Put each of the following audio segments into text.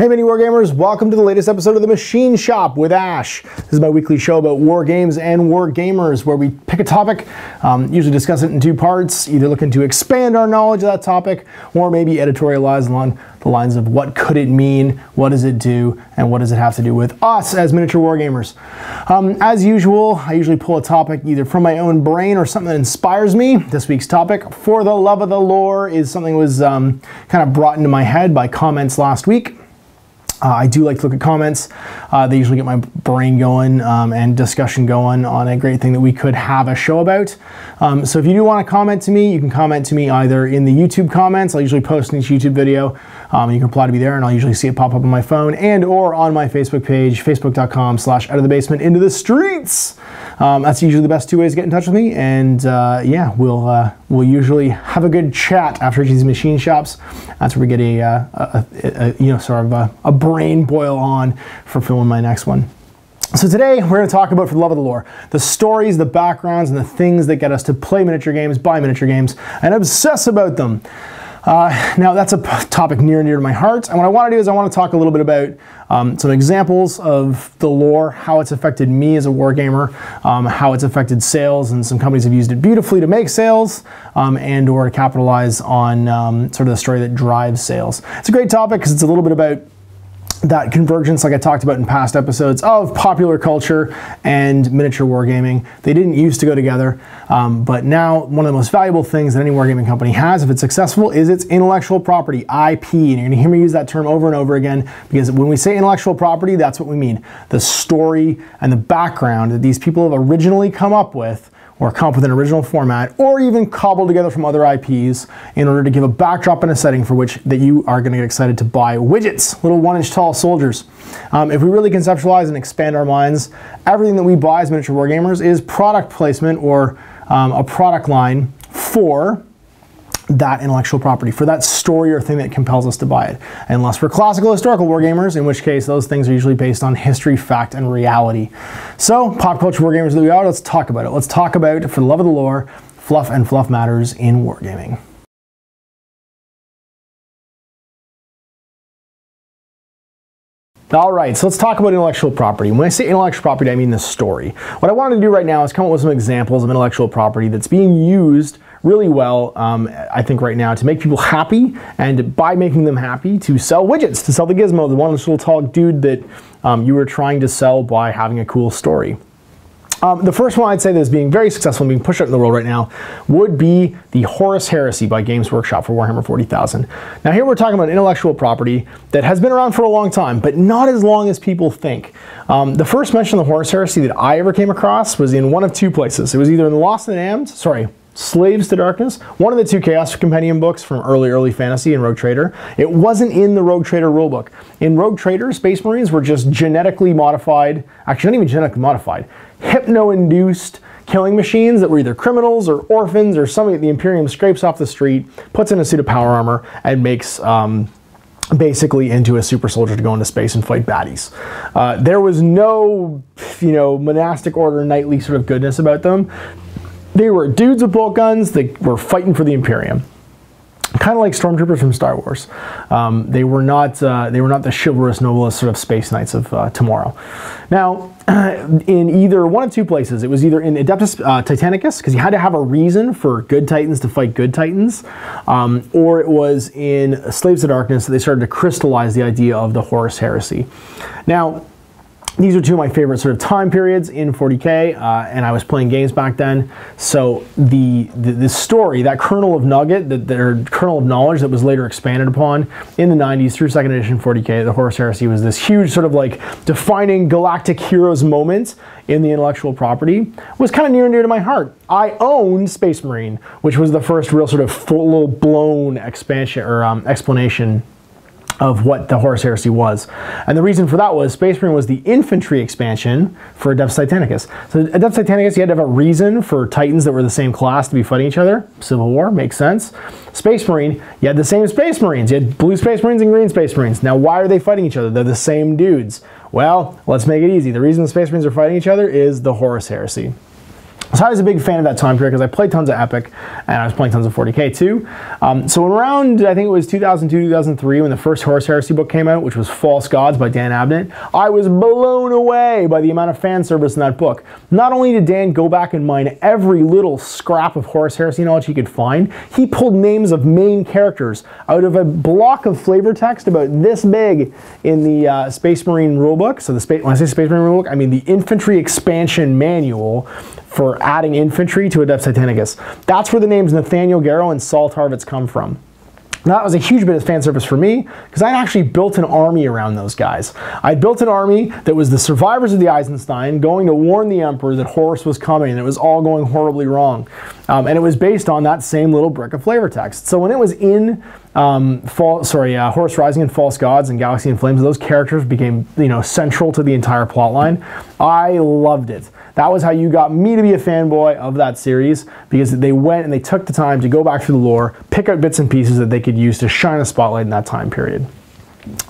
Hey MiniWarGamers, welcome to the latest episode of The Machine Shop with Ash. This is my weekly show about war games and war gamers, where we pick a topic, usually discuss it in two parts, either looking to expand our knowledge of that topic, or maybe editorialize along the lines of what could it mean, what does it do, and what does it have to do with us as miniature war gamers. As usual, I usually pull a topic either from my own brain or something that inspires me. This week's topic, For the Love of the Lore, is something that was kind of brought into my head by comments last week. I do like to look at comments. They usually get my brain going and discussion going on a great thing that we could have a show about. So if you do want to comment to me, you can comment to me either in the YouTube comments. I'll usually post in each YouTube video. You can apply to be there and I'll usually see it pop up on my phone, and or on my Facebook page, facebook.com/outofthebasement-into-the-streets. That's usually the best two ways to get in touch with me. And yeah, we'll usually have a good chat after each of these machine shops. That's where we get a brain boil on for filming my next one. So today we're going to talk about For the Love of the Lore, the stories, the backgrounds, and the things that get us to play miniature games, buy miniature games, and obsess about them. Now that's a topic near and dear to my heart, and what I want to do is I want to talk a little bit about some examples of the lore, how it's affected me as a wargamer, how it's affected sales, and some companies have used it beautifully to make sales and or to capitalize on sort of the story that drives sales. It's a great topic because it's a little bit about that convergence, like I talked about in past episodes, of popular culture and miniature wargaming. They didn't used to go together, but now one of the most valuable things that any wargaming company has, if it's successful, is its intellectual property, IP. And you're going to hear me use that term over and over again, because when we say intellectual property, that's what we mean. The story and the background that these people have originally come up with, or come up with an original format, or even cobbled together from other IPs in order to give a backdrop and a setting for which that you are going to get excited to buy widgets, little 1-inch tall soldiers. If we really conceptualize and expand our minds, everything that we buy as miniature wargamers is product placement, or a product line for that intellectual property, for that story or thing that compels us to buy it. Unless we're classical historical wargamers, in which case those things are usually based on history, fact, and reality. So, pop culture wargamers that we are, let's talk about it. Let's talk about, For the Love of the Lore, fluff and fluff matters in wargaming. All right, so let's talk about intellectual property. When I say intellectual property, I mean the story. What I wanted to do right now is come up with some examples of intellectual property that's being used really well, I think right now, to make people happy, and by making them happy, to sell widgets, to sell the gizmo, the one little tall dude that you were trying to sell by having a cool story. The first one I'd say that is being very successful and being pushed out in the world right now would be the Horus Heresy by Games Workshop for Warhammer 40,000. Now here we're talking about intellectual property that has been around for a long time, but not as long as people think. The first mention of the Horus Heresy that I ever came across was in one of two places. It was either in the Lost and Damned, Slaves to Darkness, one of the two Chaos Compendium books from early fantasy and Rogue Trader. It wasn't in the Rogue Trader rulebook. In Rogue Trader, Space Marines were just genetically modified, actually not even genetically modified, hypno-induced killing machines that were either criminals or orphans or somebody that the Imperium scrapes off the street, puts in a suit of power armor, and makes basically into a super soldier to go into space and fight baddies. There was no, monastic order, knightly sort of goodness about them. They were dudes with bolt guns that were fighting for the Imperium. Kind of like stormtroopers from Star Wars. They were not the chivalrous, noblest sort of space knights of tomorrow. Now, in either one of two places, it was either in Adeptus Titanicus, because you had to have a reason for good Titans to fight good Titans, or it was in Slaves to Darkness that they started to crystallize the idea of the Horus Heresy. Now, these are two of my favorite sort of time periods in 40K, and I was playing games back then. So the story, that kernel of nugget, that kernel of knowledge that was later expanded upon in the 90s through 2nd edition 40K, the Horus Heresy was this huge sort of like defining galactic heroes moment in the intellectual property, was kind of near and dear to my heart. I owned Space Marine, which was the first real sort of full blown expansion or explanation of what the Horus Heresy was. And the reason for that was Space Marine was the infantry expansion for Adeptus Titanicus. So Adeptus Titanicus, you had to have a reason for Titans that were the same class to be fighting each other. Civil War, makes sense. Space Marine, you had the same Space Marines. You had blue Space Marines and green Space Marines. Now why are they fighting each other? They're the same dudes. Well, let's make it easy. The reason the Space Marines are fighting each other is the Horus Heresy. So I was a big fan of that time period because I played tons of Epic and I was playing tons of 40K too. So around, I think it was 2002, 2003 when the first Horus Heresy book came out, which was False Gods by Dan Abnett, I was blown away by the amount of fan service in that book. Not only did Dan go back and mine every little scrap of Horus Heresy knowledge he could find, he pulled names of main characters out of a block of flavor text about this big in the Space Marine rulebook. So when I say Space Marine rulebook, I mean the infantry expansion manual for adding infantry to Adept Titanicus. That's where the names Nathaniel Garrow and Saul Tarvitz come from. Now, that was a huge bit of fan service for me because I'd actually built an army around those guys. I'd built an army that was the survivors of the Eisenstein going to warn the Emperor that Horus was coming and it was all going horribly wrong. And it was based on that same little brick of flavor text. So when it was in Horus Rising and False Gods and Galaxy in Flames, those characters became, central to the entire plotline. I loved it. That was how you got me to be a fanboy of that series, because they went and they took the time to go back through the lore, pick out bits and pieces that they could use to shine a spotlight in that time period.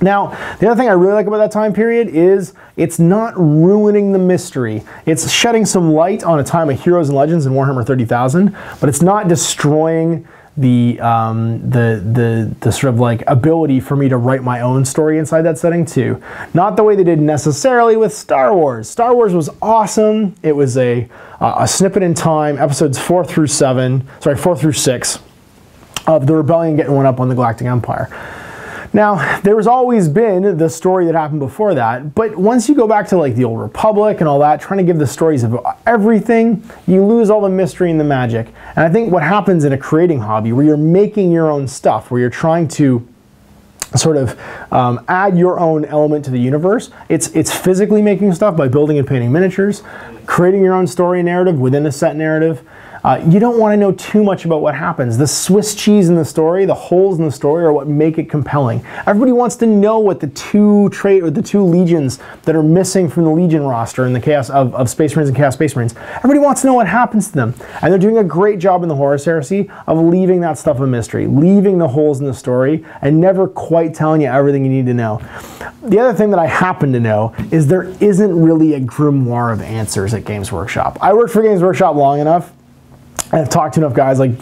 Now, the other thing I really like about that time period is it's not ruining the mystery. It's shedding some light on a time of heroes and legends in Warhammer 30,000, but it's not destroying the sort of like ability for me to write my own story inside that setting too. Not the way they did necessarily with Star Wars. Star Wars was awesome. It was a snippet in time, episodes 4 through 6 of the rebellion getting one up on the Galactic Empire. Now, there's always been the story that happened before that, but once you go back to like the Old Republic and all that, trying to give the stories of everything, you lose all the mystery and the magic. And I think what happens in a creating hobby where you're making your own stuff, where you're trying to sort of add your own element to the universe, it's physically making stuff by building and painting miniatures, creating your own story narrative within a set narrative. You don't want to know too much about what happens. The Swiss cheese in the story, the holes in the story are what make it compelling. Everybody wants to know what the two legions that are missing from the Legion roster in the Chaos of Space Marines and Chaos Space Marines. Everybody wants to know what happens to them. And they're doing a great job in the Horus Heresy of leaving that stuff a mystery, leaving the holes in the story, and never quite telling you everything you need to know. The other thing that I happen to know is there isn't really a grimoire of answers at Games Workshop. I worked for Games Workshop long enough, and I've talked to enough guys like,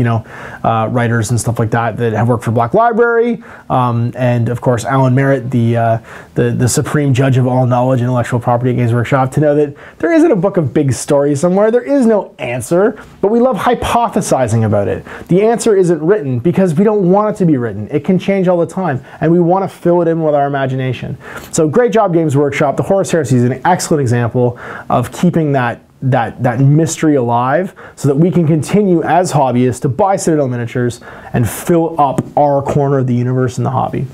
writers and stuff like that have worked for Black Library, and of course Alan Merritt, the supreme judge of all knowledge, intellectual property at Games Workshop, to know that there isn't a book of big stories somewhere. There is no answer, but we love hypothesizing about it. The answer isn't written because we don't want it to be written. It can change all the time, and we want to fill it in with our imagination. So great job, Games Workshop. The Horus Heresy is an excellent example of keeping that mystery alive so that we can continue as hobbyists to buy Citadel miniatures and fill up our corner of the universe in the hobby.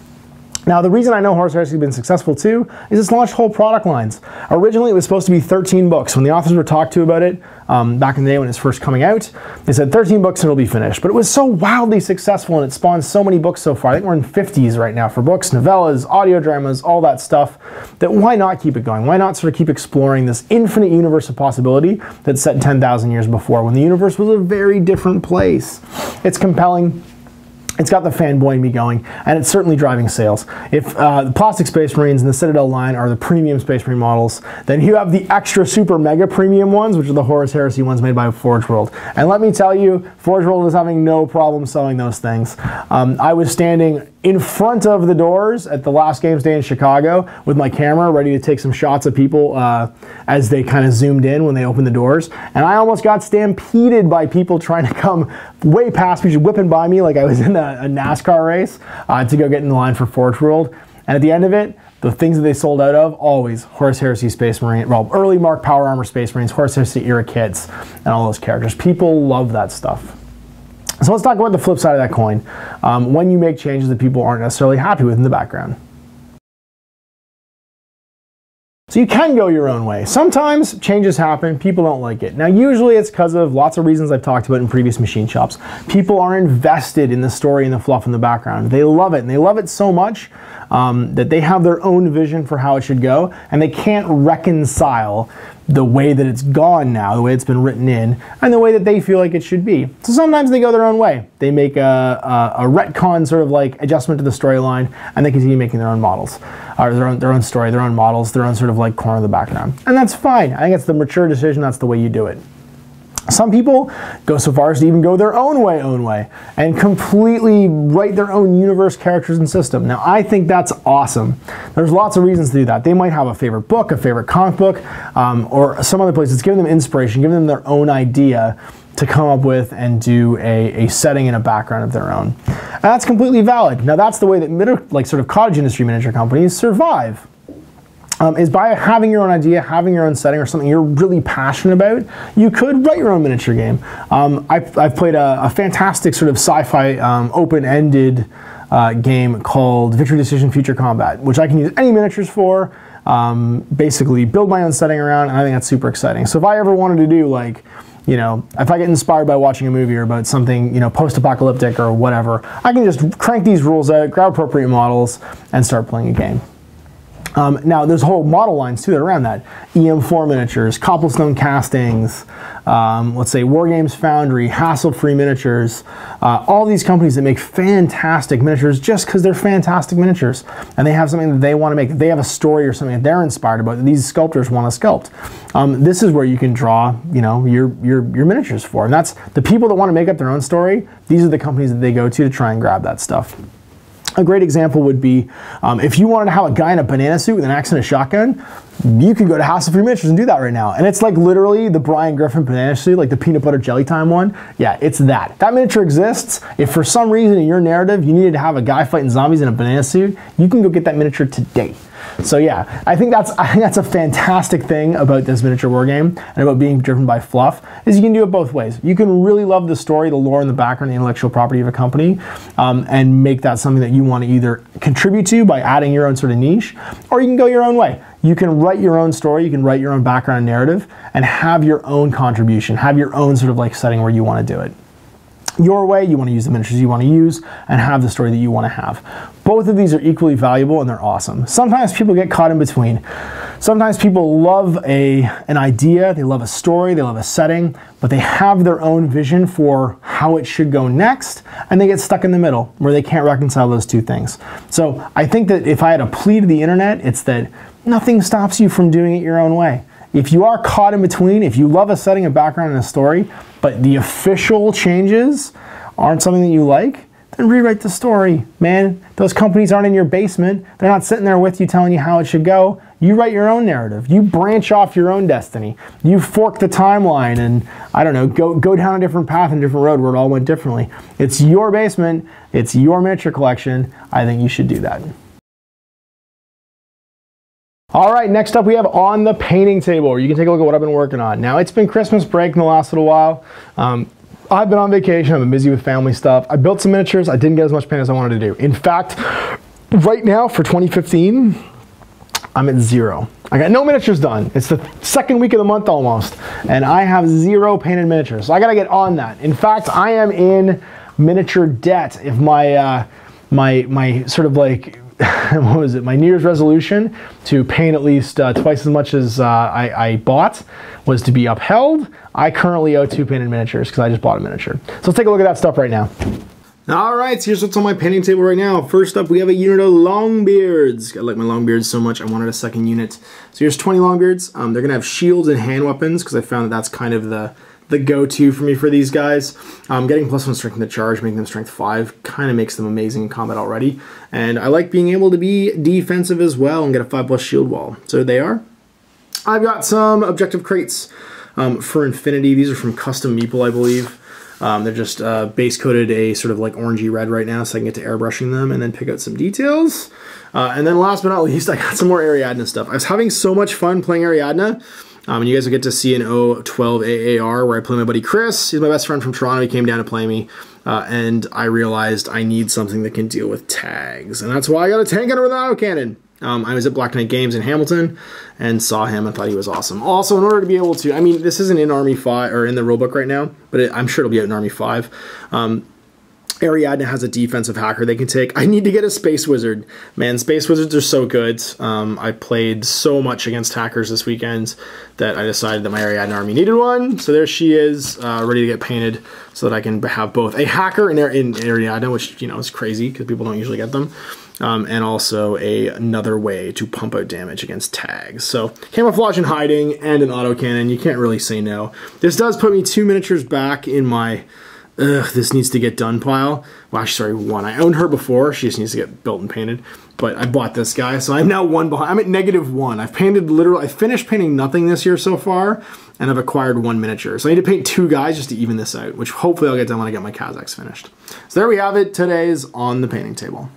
Now, the reason I know Horus Heresy has been successful too is it's launched whole product lines. Originally, it was supposed to be 13 books. When the authors were talked to about it back in the day when it's first coming out, they said 13 books and it'll be finished. But it was so wildly successful and it spawned so many books so far. I think we're in 50s right now for books, novellas, audio dramas, all that stuff, that why not keep it going? Why not sort of keep exploring this infinite universe of possibility that's set 10,000 years before when the universe was a very different place? It's compelling. It's got the fanboy in me going, and it's certainly driving sales. If the Plastic Space Marines and the Citadel line are the premium Space Marine models, then you have the extra super mega premium ones, which are the Horus Heresy ones made by Forge World. And let me tell you, Forge World is having no problem selling those things. I was standing in front of the doors at the last games day in Chicago with my camera ready to take some shots of people as they kind of zoomed in when they opened the doors. And I almost got stampeded by people trying to come way past me, just whipping by me like I was in a NASCAR race to go get in the line for Forge World. And at the end of it, the things that they sold out of, always Horus Heresy Space Marine, well, early Mark Power Armor Space Marines, Horus Heresy era kits, and all those characters. People love that stuff. So let's talk about the flip side of that coin. When you make changes that people aren't necessarily happy with in the background. So you can go your own way. Sometimes changes happen, people don't like it. Now usually it's because of lots of reasons I've talked about in previous machine shops. People are invested in the story and the fluff in the background. They love it, and they love it so much that they have their own vision for how it should go, and they can't reconcile the way that it's gone now, the way it's been written in, and the way that they feel like it should be. So sometimes they go their own way. They make a retcon sort of like adjustment to the storyline, and they continue making their own models, or their own story, their own models, their own sort of like corner of the background. And that's fine. I think it's the mature decision. That's the way you do it. Some people go so far as to even go their own way, and completely write their own universe, characters, and system. Now, I think that's awesome. There's lots of reasons to do that. They might have a favorite book, a favorite comic book, or some other place that's giving them inspiration, giving them their own idea to come up with and do a setting and a background of their own. And that's completely valid. Now, that's the way that sort of cottage industry miniature companies survive. Is by having your own idea, having your own setting, or something you're really passionate about. You could write your own miniature game. I've played a fantastic sort of sci-fi open-ended game called Victory Decision Future Combat, which I can use any miniatures for, basically build my own setting around, and I think that's super exciting. So if I ever wanted to do, like, you know, if I get inspired by watching a movie or about something, you know, post-apocalyptic or whatever, I can just crank these rules out, grab appropriate models, and start playing a game. Now, there's whole model lines too that are around that. EM4 miniatures, Cobblestone castings, let's say Wargames Foundry, Hassle-Free Miniatures, all these companies that make fantastic miniatures just because they're fantastic miniatures. And they have something that they want to make. They have a story or something that they're inspired about that these sculptors want to sculpt. This is where you can draw, you know, your miniatures for. And that's the people that want to make up their own story. These are the companies that they go to try and grab that stuff. A great example would be if you wanted to have a guy in a banana suit with an axe and a shotgun, you could go to Hassle-Free Miniatures and do that right now. And it's like literally the Brian Griffin banana suit, like the peanut butter jelly time one. Yeah, it's that. That miniature exists. If for some reason in your narrative you needed to have a guy fighting zombies in a banana suit, you can go get that miniature today. So yeah, I think that's a fantastic thing about this miniature war game and about being driven by fluff, is you can do it both ways. You can really love the story, the lore, and the background, the intellectual property of a company, and make that something that you want to either contribute to by adding your own sort of niche, or you can go your own way. You can write your own story, you can write your own background and narrative, and have your own contribution, have your own sort of like setting where you want to do it. Your way, you want to use the miniatures you want to use, and have the story that you want to have. Both of these are equally valuable, and they're awesome. Sometimes people get caught in between. Sometimes people love an idea, they love a story, they love a setting, but they have their own vision for how it should go next, and they get stuck in the middle where they can't reconcile those two things. So I think that if I had a plea to the internet, it's that nothing stops you from doing it your own way. If you are caught in between, if you love a setting, a background, and a story, but the official changes aren't something that you like, then rewrite the story, man. Those companies aren't in your basement. They're not sitting there with you telling you how it should go. You write your own narrative. You branch off your own destiny. You fork the timeline and, I don't know, go down a different path and a different road where it all went differently. It's your basement. It's your miniature collection. I think you should do that. All right, next up we have on the painting table, where you can take a look at what I've been working on. Now, it's been Christmas break in the last little while. I've been on vacation, I've been busy with family stuff. I built some miniatures, I didn't get as much paint as I wanted to do. In fact, right now for 2015, I'm at 0. I got no miniatures done. It's the second week of the month almost, and I have 0 painted miniatures. So I gotta get on that. In fact, I am in miniature debt. If my sort of like, what was it, my New Year's resolution to paint at least twice as much as I bought was to be upheld, I currently owe 2 painted miniatures because I just bought a miniature. So let's take a look at that stuff right now. All right, so here's what's on my painting table right now. First up, we have a unit of Longbeards. I like my Longbeards so much, I wanted a second unit. So here's 20 Longbeards. They're gonna have shields and hand weapons because I found that that's kind of the go-to for me for these guys. Getting +1 strength in the charge, making them strength 5, kind of makes them amazing in combat already. And I like being able to be defensive as well and get a 5+ shield wall. So they are. I've got some objective crates for Infinity. These are from Custom Meeple, I believe. They're just base coated a sort of like orangey red right now, so I can get to airbrushing them and then pick out some details. And then last but not least, I got some more Ariadne stuff. I was having so much fun playing Ariadne. And you guys will get to see an 012 AAR where I play my buddy Chris. He's my best friend from Toronto. He came down to play me. And I realized I need something that can deal with tags. And that's why I got a tank gunner with an autocannon. I was at Black Knight Games in Hamilton and saw him and thought he was awesome. Also, in order to be able to, I mean, this isn't in Army 5 or in the rulebook right now, but I'm sure it'll be out in Army 5. Ariadne has a defensive hacker they can take. I need to get a Space Wizard. Man, Space Wizards are so good. I played so much against hackers this weekend that I decided that my Ariadne army needed one. So there she is, ready to get painted so that I can have both a hacker and Ariadne, which, you know, is crazy because people don't usually get them. and also another way to pump out damage against tags. So camouflage and hiding and an autocannon, you can't really say no. This does put me 2 miniatures back in my this needs to get done pile. Well, actually, sorry, 1. I owned her before. She just needs to get built and painted. But I bought this guy, so I'm now 1 behind. I'm at -1. I've painted literally, I finished painting nothing this year so far, and I've acquired 1 miniature. So I need to paint 2 guys just to even this out, which hopefully I'll get done when I get my Kazakhs finished. So there we have it. Today's on the painting table.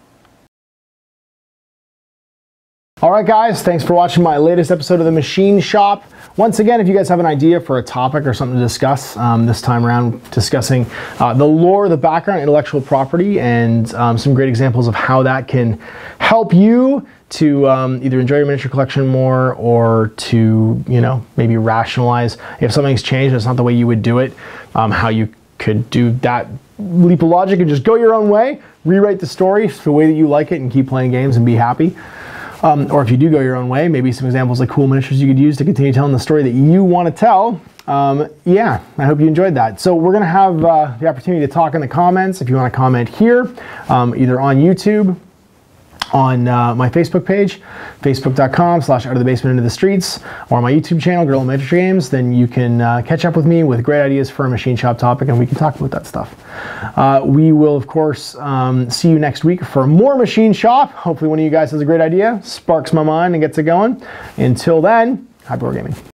All right, guys, thanks for watching my latest episode of the Machine Shop. Once again, if you guys have an idea for a topic or something to discuss, this time around discussing the lore, the background, intellectual property, and some great examples of how that can help you to either enjoy your miniature collection more or to, you know, maybe rationalize if something's changed and it's not the way you would do it, how you could do that leap of logic and just go your own way, rewrite the story the way that you like it and keep playing games and be happy. Or if you do go your own way, maybe some examples like cool miniatures you could use to continue telling the story that you want to tell. Yeah, I hope you enjoyed that. So we're going to have the opportunity to talk in the comments. If you want to comment here, either on YouTube, on my Facebook page, facebook.com/outofthebasement-into-the-streets, or on my YouTube channel, Gorilla Miniature Games, then you can catch up with me with great ideas for a machine shop topic and we can talk about that stuff. We will, of course, see you next week for more machine shop. Hopefully one of you guys has a great idea, sparks my mind and gets it going. Until then, happy wargaming.